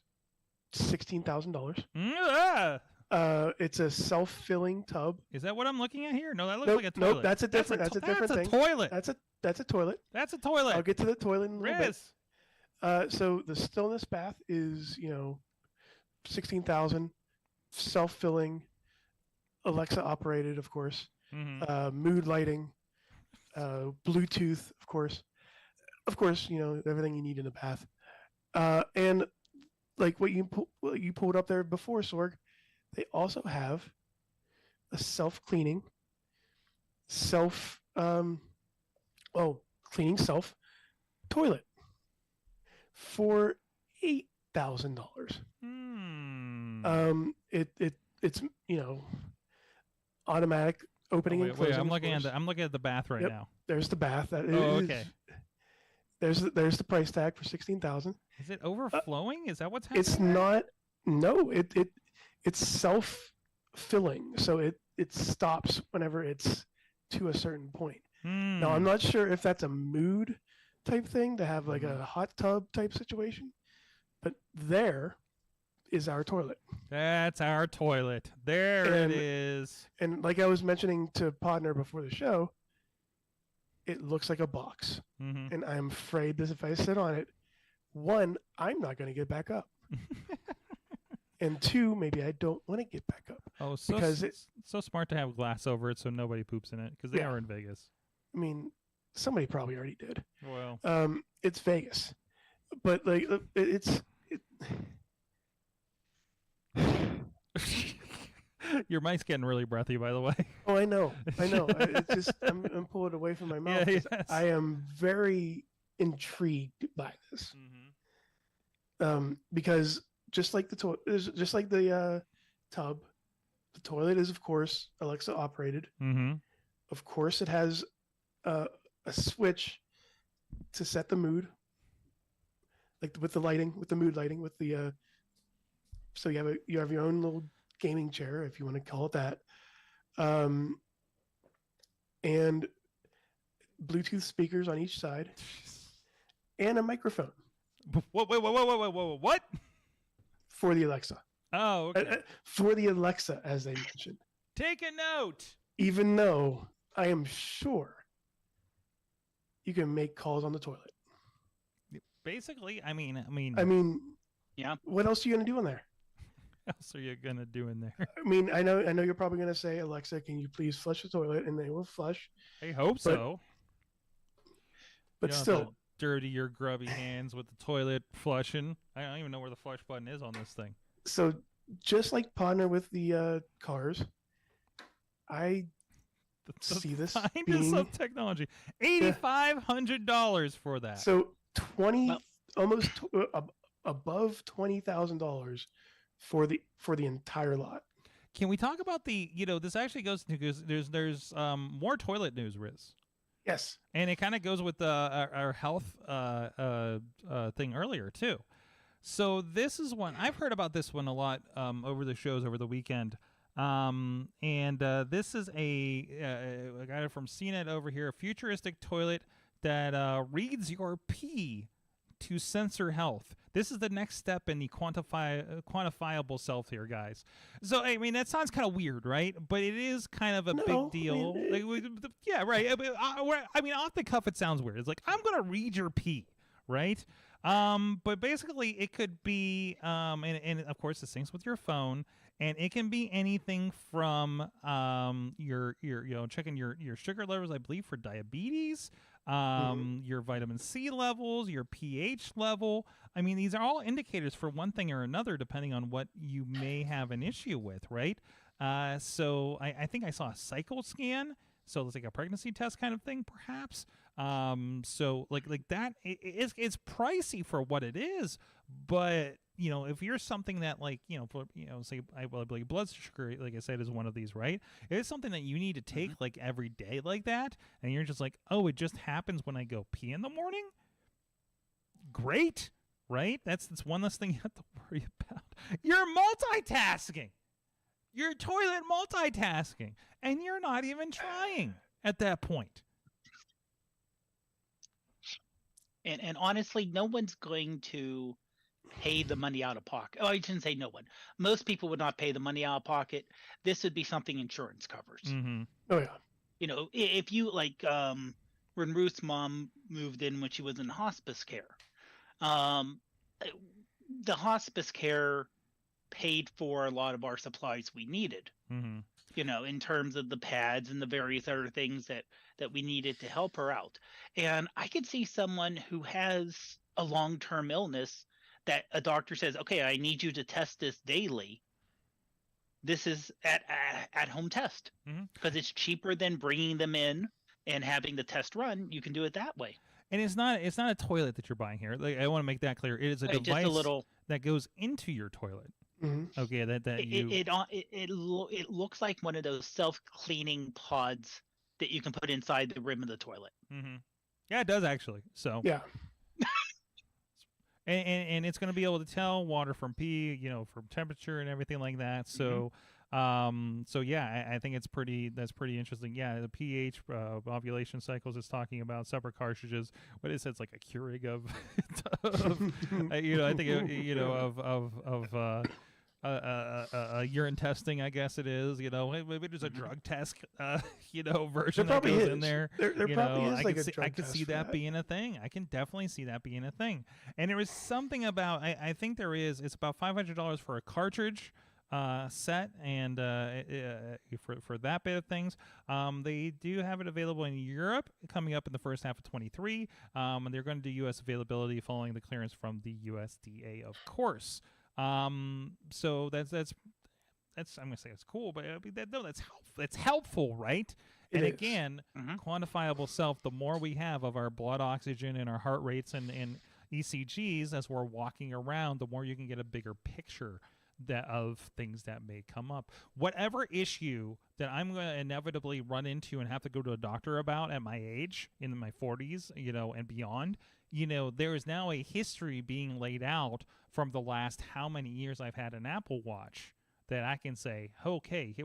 $16,000. Mm-hmm. It's a self-filling tub. Is that what I'm looking at here? No, that looks Nope, like a toilet. Nope, that's a different thing. That's a toilet. That's a toilet. That's a toilet. I'll get to the toilet in a little Riz. bit. So the stillness bath is, $16,000, self-filling, Alexa operated, of course. Mm-hmm. Mood lighting, Bluetooth, of course, everything you need in a bath, and like what you pulled up there before, Sorg, they also have a self-cleaning, cleaning self toilet for $8,000. It's automatic opening and closing. I'm looking at the bath right now. There's the bath. Okay. There's the price tag for $16,000. Is it overflowing? Is that what's happening? It's not. No, it's self-filling, so it stops whenever it's to a certain point. Now I'm not sure if that's a mood type thing to have like a hot tub type situation, but there is our toilet. That's our toilet. It is. And like I was mentioning to Podner before the show, it looks like a box. Mm-hmm. And I'm afraid that if I sit on it, one, I'm not going to get back up. And two, maybe I don't want to get back up. Oh, so because it's so smart to have glass over it so nobody poops in it because they are in Vegas. I mean, somebody probably already did. Well, it's Vegas, but like Your mic's getting really breathy, by the way. Oh, I know. It's just I'm pulling it away from my mouth. Yeah, yes. I am very intrigued by this, because just like the tub, the toilet is of course Alexa operated. Mm-hmm. Of course, it has a switch to set the mood, like with the lighting, with the mood lighting, with the so you have your own little gaming chair, if you want to call it that, and Bluetooth speakers on each side, and a microphone. What? For the Alexa. Oh, okay. For the Alexa, as they mentioned. Take a note. Even though I am sure you can make calls on the toilet. Basically, I mean. Yeah. What else are you going to do in there? What else are you going to do in there? I mean, I know you're probably going to say, Alexa, can you please flush the toilet? And they will flush. I hope so. But still. Dirty your grubby hands with the toilet flushing. I don't even know where the flush button is on this thing. So just like Podner with the cars, I see this being of technology. $8,500 for that. So almost above $20,000 for the entire lot. Can we talk about the? This actually goes to because there's more toilet news, Riz. Yes, and it kind of goes with our health thing earlier too. So this is one I've heard about this one a lot over the shows over the weekend. And this is a guy from CNET over here, a futuristic toilet that reads your pee to sensor health. This is the next step in the quantifiable self here, guys. So, I mean, that sounds kind of weird, right? But it is kind of a big deal. Yeah, right. I mean, off the cuff, it sounds weird. It's like, I'm going to read your pee, right? But basically, it could be, and of course, it syncs with your phone, and it can be anything from your checking your sugar levels, I believe, for diabetes, your vitamin C levels, your pH level. I mean, these are all indicators for one thing or another, depending on what you may have an issue with, right? So I think I saw a cycle scan. So it's like a pregnancy test kind of thing, perhaps. So like that, it's pricey for what it is, but if you're something that say I believe blood sugar, like I said, is one of these, right? If it's something that you need to take like every day like that, and you're just like, oh, it just happens when I go pee in the morning. Great, right? That's one less thing you have to worry about. You're multitasking. You're toilet multitasking, and you're not even trying at that point. And honestly, no one's going to pay the money out of pocket. Oh, I shouldn't say no one. Most people would not pay the money out of pocket. This would be something insurance covers. Oh yeah. If you when Ruth's mom moved in when she was in hospice care, the hospice care paid for a lot of our supplies we needed. In terms of the pads and the various other things that we needed to help her out. And I could see someone who has a long-term illness that a doctor says, okay, I need you to test this daily. This is at home test because it's cheaper than bringing them in and having the test run. You can do it that way. And it's not a toilet that you're buying here. Like, I want to make that clear. It is a device that goes into your toilet. Okay, it looks like one of those self-cleaning pods that you can put inside the rim of the toilet. Yeah, it does actually. So yeah. And it's going to be able to tell water from pee, from temperature and everything like that. So, yeah, I think that's pretty interesting. Yeah, the pH, ovulation cycles is talking about separate cartridges. What is it? It's like a Keurig of, I think, of urine testing, I guess it is. Maybe there's a drug test, version that goes in there. There probably is like a drug test. I could see that being a thing. I can definitely see that being a thing. And there is something about, I think there is. It's about $500 for a cartridge set, and for that bit of things. They do have it available in Europe coming up in the first half of 23. And they're going to do U.S. availability following the clearance from the USDA, of course. So that's I'm gonna say it's cool, but that's helpful, right? And again, quantifiable self. The more we have of our blood oxygen and our heart rates and ECGs as we're walking around, the more you can get a bigger picture of things that may come up. Whatever issue that I'm going to inevitably run into and have to go to a doctor about at my age, in my 40s, and beyond, there is now a history being laid out from the last how many years I've had an Apple Watch that I can say, okay,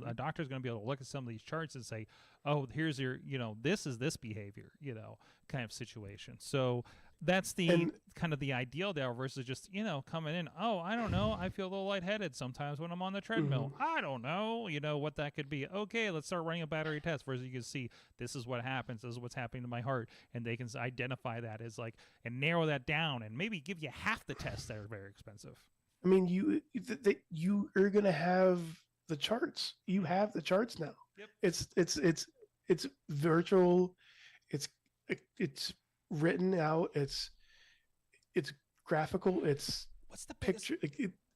a doctor's going to be able to look at some of these charts and say, oh, here's your, this is this behavior, kind of situation. So that's kind of the ideal there versus just, coming in, oh, I don't know, I feel a little lightheaded sometimes when I'm on the treadmill. I don't know, what that could be. Okay, let's start running a battery test versus you can see this is what happens, this is what's happening to my heart, and they can identify that as and narrow that down and maybe give you half the tests that are very expensive. I mean, you are going to have the charts. You have the charts now. Yep. It's virtual. It's written out. It's graphical. What's the picture?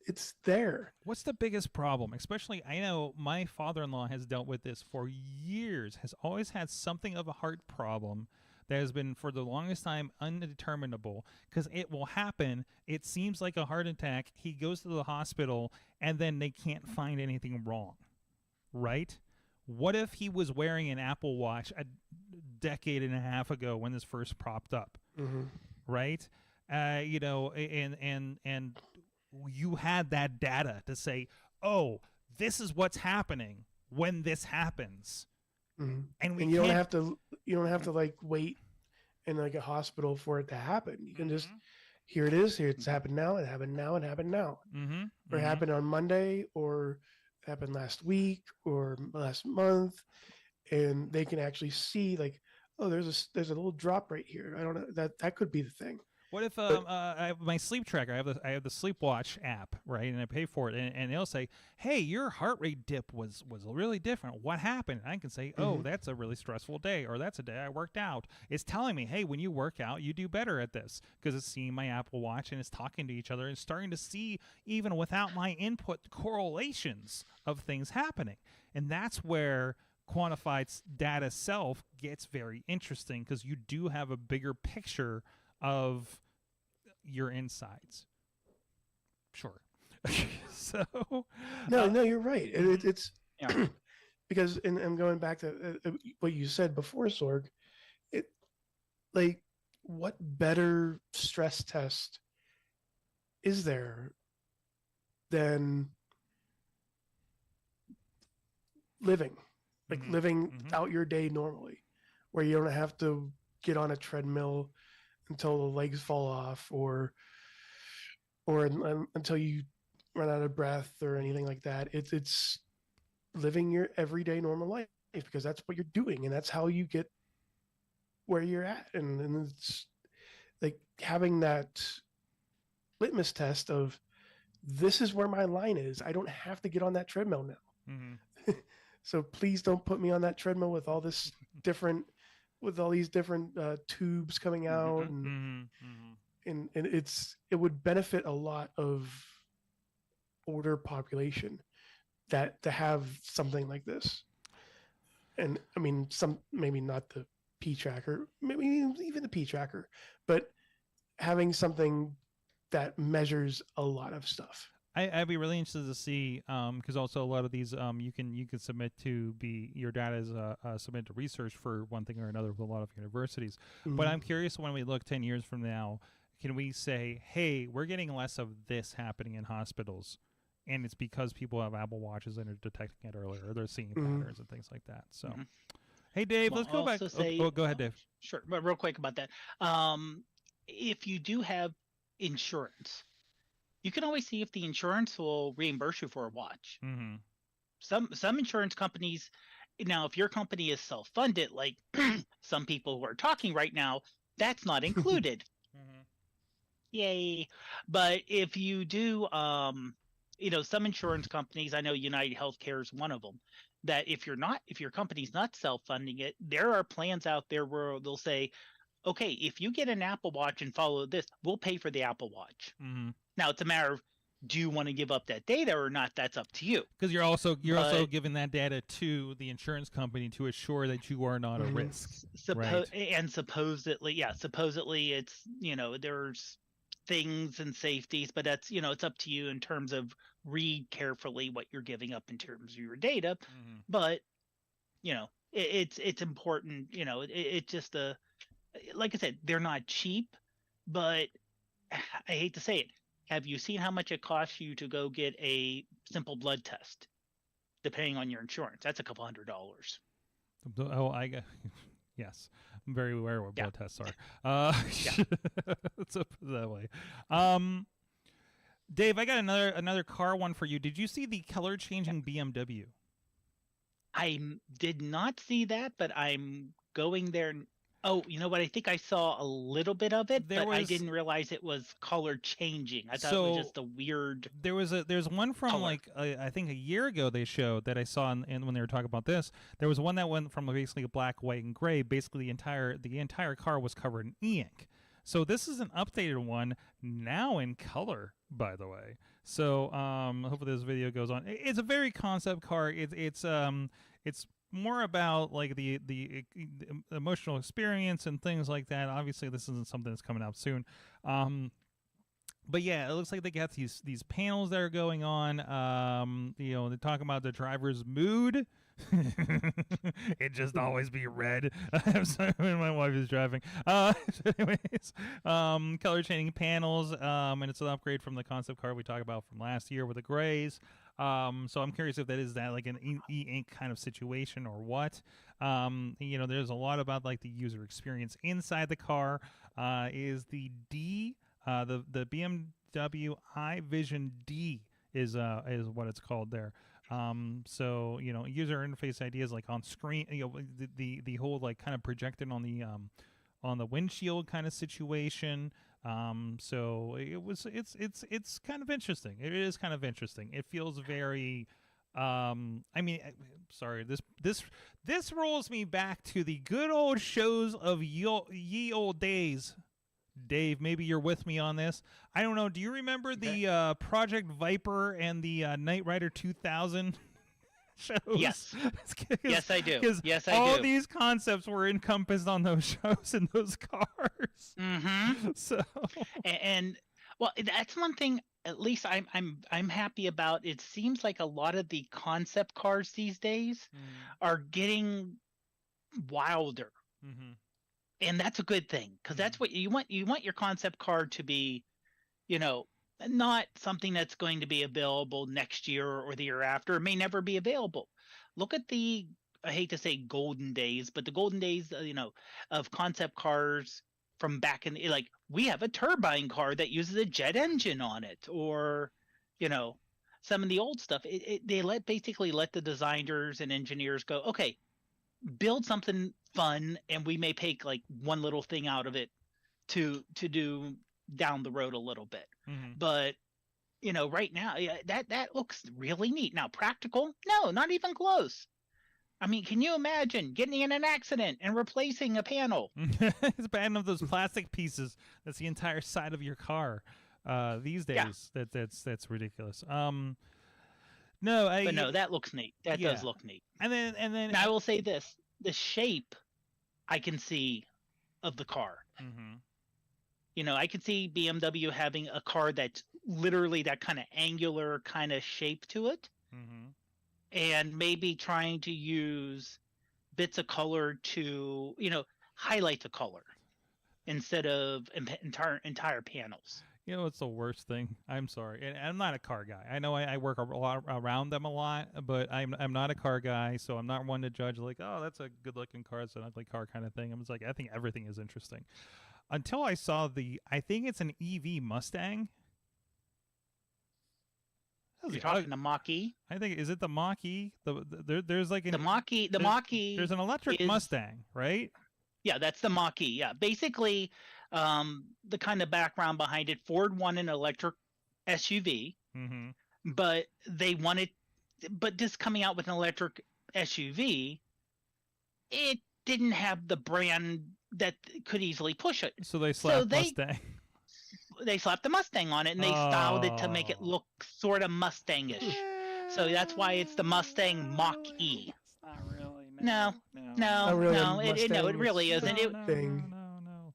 It's there. What's the biggest problem? Especially, I know my father-in-law has dealt with this for years. Has always had something of a heart problem that has been for the longest time undeterminable, because it will happen. It seems like a heart attack. He goes to the hospital and then they can't find anything wrong, right? What if he was wearing an Apple Watch a decade and a half ago when this first popped up, right? And you had that data to say, oh, this is what's happening when this happens. And you don't have to wait in a hospital for it to happen. You can just, here it is, here it's happened now, it happened now, it happened now. Or it happened on Monday, or it happened last week or last month, and they can actually see oh, there's a little drop right here. I don't know, that could be the thing. What if I have my sleep tracker? I have the Sleepwatch app, right? And I pay for it, and it'll say, "Hey, your heart rate dip was really different. What happened?" And I can say, "Oh, that's a really stressful day, or that's a day I worked out." It's telling me, "Hey, when you work out, you do better at this," because it's seeing my Apple Watch and it's talking to each other and starting to see, even without my input, correlations of things happening. And that's where quantified data self gets very interesting, because you do have a bigger picture of your insides. Sure. So no, you're right. It's because, and I'm going back to what you said before, Sorg. What better stress test is there than living out your day normally, where you don't have to get on a treadmill until the legs fall off, or or until you run out of breath or anything like that. It's living your everyday normal life because that's what you're doing and that's how you get where you're at. And it's like having that litmus test of this is where my line is. I don't have to get on that treadmill now. Mm-hmm. So please don't put me on that treadmill with all these different tubes coming out, and it would benefit a lot of older population that to have something like this. And I mean, some maybe not the P tracker, maybe even the P tracker, but having something that measures a lot of stuff. I'd be really interested to see, because also a lot of these you can submit to be your data is submitted to research for one thing or another with a lot of universities. Mm-hmm. But I'm curious, when we look 10 years from now, can we say, hey, we're getting less of this happening in hospitals, and it's because people have Apple Watches and are detecting it earlier, or they're seeing patterns and things like that. So, hey, Dave, let's go back. Go ahead, Dave. Sure, but real quick about that. If you do have insurance, you can always see if the insurance will reimburse you for a watch. Mm-hmm. Some insurance companies, now if your company is self-funded, like some people who are talking right now, that's not included. Yay! But if you do, some insurance companies, I know United Healthcare is one of them, that if your company's not self-funding it, there are plans out there where they'll say, okay, if you get an Apple Watch and follow this, we'll pay for the Apple Watch. Now it's a matter of, do you want to give up that data or not? That's up to you. Because you're also giving that data to the insurance company to assure that you are not a risk. Right? And supposedly it's, there's things and safeties, but that's, it's up to you in terms of read carefully what you're giving up in terms of your data. But, it's important, it's just like I said, they're not cheap, but I hate to say it. Have you seen how much it costs you to go get a simple blood test? Depending on your insurance, that's a couple $100. Oh, yes, I'm very aware of what blood tests are. Let's put it that way. Dave, I got another car one for you. Did you see the color changing BMW? I did not see that, but I'm going there. Oh, you know what? I think I saw a little bit of it, I didn't realize it was color changing. I thought it was just a weird. There's one from color. I think a year ago they showed that I saw, and when they were talking about this, there was one that went from basically black, white, and gray. Basically, the entire car was covered in e-ink. So this is an updated one now in color, by the way. So hopefully this video goes on. It's a very concept car. It's more about like the emotional experience and things like that. Obviously, this isn't something that's coming out soon. But yeah, it looks like they got these panels that are going on. They're talking about the driver's mood. It just always be red. I'm sorry when my wife is driving. Anyways, color changing panels, and it's an upgrade from the concept car we talked about from last year with the grays. So I'm curious if that is like an e-ink kind of situation or what. There's a lot about like the user experience inside the car. Is the the BMW iVision D is what it's called there. So user interface ideas like on screen, the whole like kind of projected on the windshield kind of situation. So it's kind of interesting. It is kind of interesting. It feels very sorry, this rolls me back to the good old shows of ye old days. Dave, maybe you're with me on this. I don't know. Do you remember the Project Viper and the Knight Rider 2000 shows? Yes. Yes, I do. Because all these concepts were encompassed on those shows and those cars. So, and well, that's one thing. At least I'm happy about. It seems like a lot of the concept cars these days are getting wilder. And that's a good thing, because that's what you want. You want your concept car to be, not something that's going to be available next year or the year after. It may never be available. Look at I hate to say golden days, but the golden days, of concept cars from back in the, like, we have a turbine car that uses a jet engine on it, or, you know, some of the old stuff. They basically let the designers and engineers go, okay, build something fun, and we may take like one little thing out of it to do down the road a little bit. But you know, right now, yeah, that looks really neat. Now, practical? No, not even close. I mean, can you imagine getting in an accident and replacing a panel? It's bad enough those plastic pieces. That's the entire side of your car. These days, that's ridiculous. No, but no, that looks neat. That does look neat. And then now, I will say this: the shape I can see of the car. You know, I could see BMW having a car that's literally that kind of angular kind of shape to it, and maybe trying to use bits of color to, you know, highlight the color instead of entire panels. You know what's the worst thing? I'm sorry, and I'm not a car guy. I know I work a lot around them a lot, but I'm not a car guy, so I'm not one to judge like, oh, that's a good looking car, it's an ugly car kind of thing. I'm just like, I think everything is interesting. Until I saw I think it's an EV Mustang. You're talking the Mach-E? I think, is it the Mach-E? There's like the Mach-E. The Mach-E. There's an electric Mustang, right? Yeah, that's the Mach-E. Yeah, basically, the kind of background behind it. Ford wanted an electric SUV, but just coming out with an electric SUV, it didn't have the brand that could easily push it. So they slapped Mustang. They slapped the Mustang on it, and they styled it to make it look sort of Mustangish. So that's why it's the Mustang Mach-E. It's not really. No. It really isn't. No.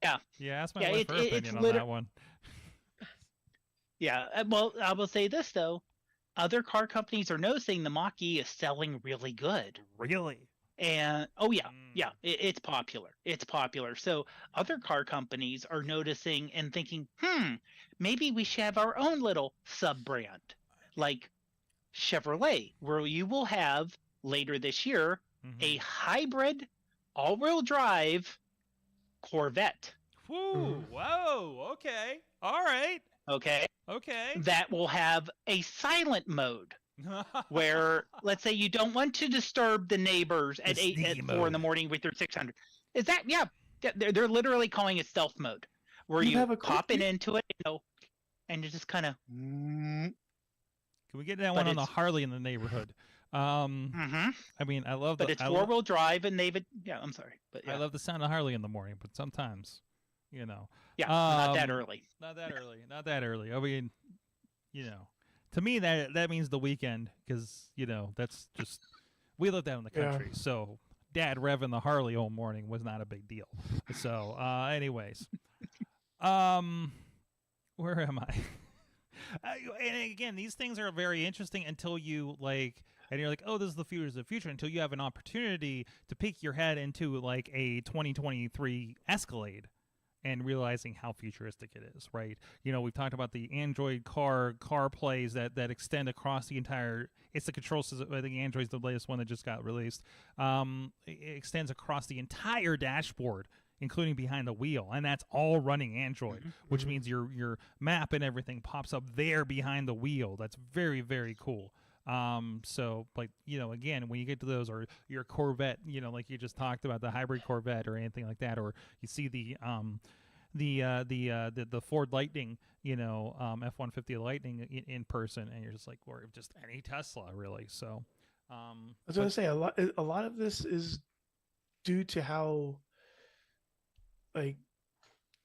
Yeah. Yeah, that's my wife, her opinion on that one. Yeah. Well, I will say this though: other car companies are noticing the Mach-E is selling really good. Really? And it's popular. It's popular. So other car companies are noticing and thinking, maybe we should have our own little sub brand, like Chevrolet, where you will have later this year a hybrid all-wheel drive Corvette. Whoa, okay. All right. Okay. That will have a silent mode. Where, let's say you don't want to disturb the neighbors at 4 in the morning with your 600. Is that, they're literally calling it stealth mode, where you pop into it, you know, and you just kind of. Can we get that one on the Harley in the neighborhood? I mean, I love but it's 4-wheel drive, and I'm sorry, but I love the sound of Harley in the morning, but sometimes, you know, not that early. Not that early. I mean, you know. To me, that means the weekend, because, you know, that's just, we live down in the country, so Dad revving the Harley all morning was not a big deal. So, anyways, where am I? And again, these things are very interesting until you and you're like, oh, this is the future, until you have an opportunity to peek your head into like a 2023 Escalade. And realizing how futuristic it is, right? You know, we've talked about the Android car plays that extend across the entire. It's the control system. I think Android's the latest one that just got released. It extends across the entire dashboard, including behind the wheel, and that's all running Android, which means your map and everything pops up there behind the wheel. That's very, very cool. So like, you know, again, when you get to those, or your Corvette, you know, like you just talked about, the hybrid Corvette or anything like that, or you see the Ford Lightning, you know, F-150 Lightning in person, and you're just like, or just any Tesla really. So, I was going to say a lot of this is due to how like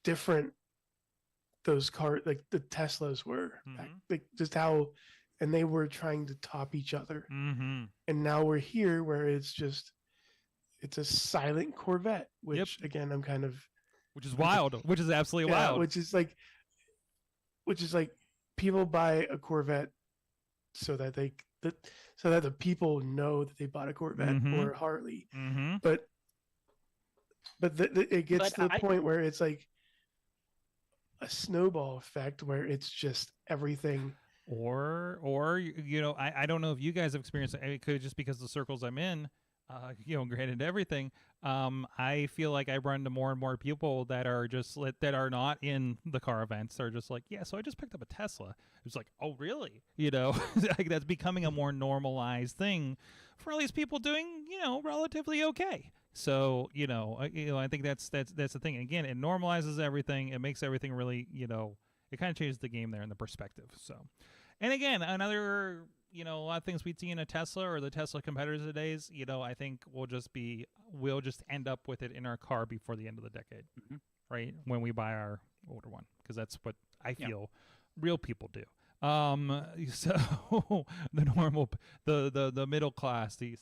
different those cars, like the Teslas were, like just how. And they were trying to top each other. And now we're here where it's a silent Corvette, which again, I'm kind of. Which is wild. Which is absolutely wild. Which is like people buy a Corvette so that the people know that they bought a Corvette or a Harley. But it gets to the point where it's like a snowball effect where it's just everything. Or you know, I don't know if you guys have experienced it. It could just because the circles I'm in, granted everything, I feel like I run into more and more people that are just that are not in the car events. They're just like, yeah, so I just picked up a Tesla. It's like, oh, really? Like that's becoming a more normalized thing for all these people doing, relatively okay. So, I think that's the thing. Again, it normalizes everything. It makes everything really, it kind of changes the game there in the perspective. So, and again, another, a lot of things we see in a Tesla or the Tesla competitors today's, I think we'll just end up with it in our car before the end of the decade, right? When we buy our older one, because that's what I feel real people do. So the normal, the middle class, the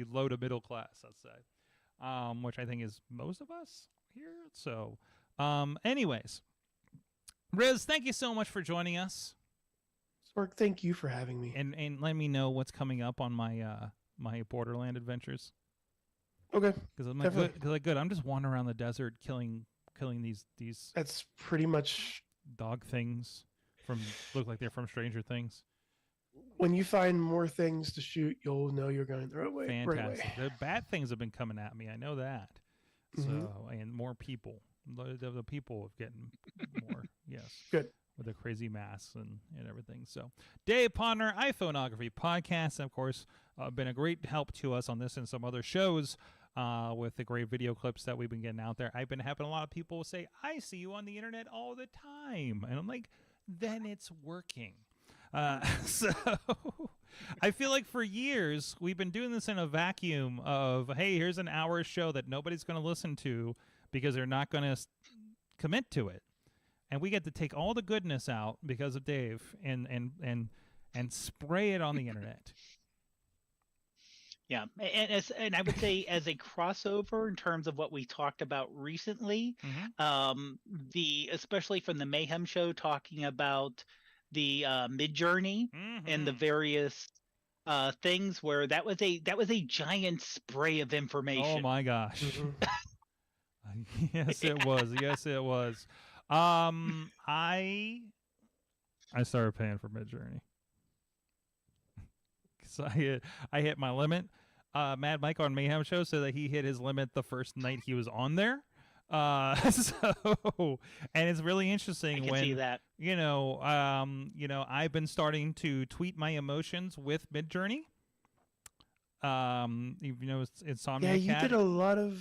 low to middle class, let's say, which I think is most of us here. So, anyways, Riz, thank you so much for joining us. Sorg, thank you for having me. And let me know what's coming up on my my Borderland adventures. Okay. Because I'm like, good. I'm just wandering around the desert killing these. That's pretty much dog things look like they're from Stranger Things. When you find more things to shoot, you'll know you're going the right way. Fantastic. Right way. The bad things have been coming at me. I know that. So and more people. The people have getting more. Yes. Good. With the crazy masks and everything. So, Dave Pondner, iPhoneography Podcast, and of course, been a great help to us on this and some other shows with the great video clips that we've been getting out there. I've been having a lot of people say, I see you on the internet all the time. And I'm like, then it's working. So I feel like for years, we've been doing this in a vacuum of, hey, here's an hour show that nobody's going to listen to because they're not going to commit to it. And we get to take all the goodness out because of Dave and spray it on the internet. Yeah, and I would say as a crossover in terms of what we talked about recently, especially from the Mayhem show talking about the Midjourney and the various things where that was a giant spray of information. Oh my gosh! Yes, it was. Yes, it was. I started paying for Midjourney. So I hit my limit. Mad Mike on Mayhem show said that he hit his limit the first night he was on there. So and it's really interesting I can see that. I've been starting to tweet my emotions with Midjourney. It's Insomniac. Yeah, you did a lot of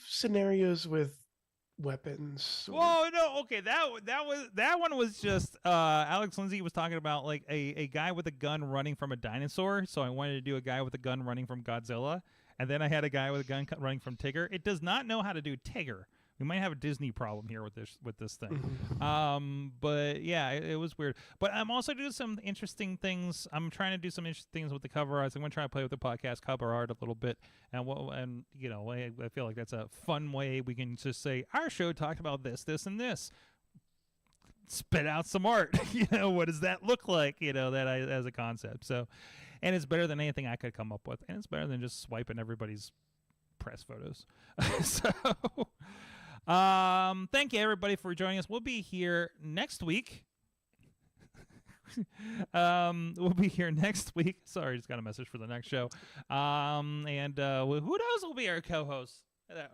scenarios with weapons. Whoa, no, okay, that one was just Alex Lindsay was talking about like a guy with a gun running from a dinosaur, so I wanted to do a guy with a gun running from Godzilla, and then I had a guy with a gun running from Tigger. It does not know how to do Tigger. We might have a Disney problem here with this thing. But yeah, it was weird. But I'm also doing some interesting things. I'm trying to do some interesting things with the cover art. I'm going to try to play with the podcast cover art a little bit. And I feel like that's a fun way we can just say, our show talked about this, this, and this. Spit out some art. What does that look like? As a concept. So, and it's better than anything I could come up with. And it's better than just swiping everybody's press photos. So... thank you everybody for joining us. We'll be here next week. We'll be here next week. Sorry, just got a message for the next show. And who knows will be our co-host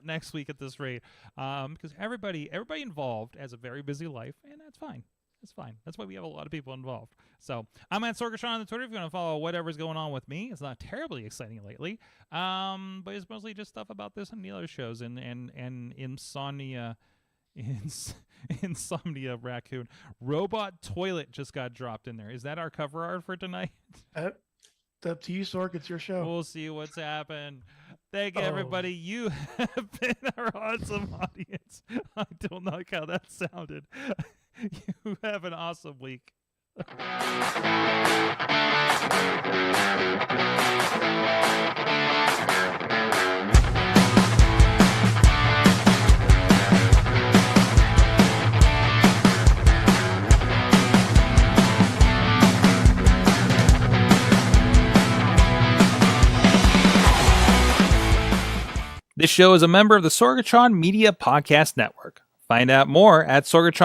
next week at this rate. Because everybody involved has a very busy life, and that's fine. It's fine. That's why we have a lot of people involved. So I'm at Sorgatron on the Twitter if you want to follow whatever's going on with me. It's not terribly exciting lately. But it's mostly just stuff about this and the other shows and Insomnia Raccoon. Robot Toilet just got dropped in there. Is that our cover art for tonight? It's up to you, Sorg. It's your show. We'll see what's happened. Thank you, everybody. You have been our awesome audience. I don't like how that sounded. You have an awesome week. This show is a member of the Sorgatron Media Podcast Network. Find out more at Sorgatron.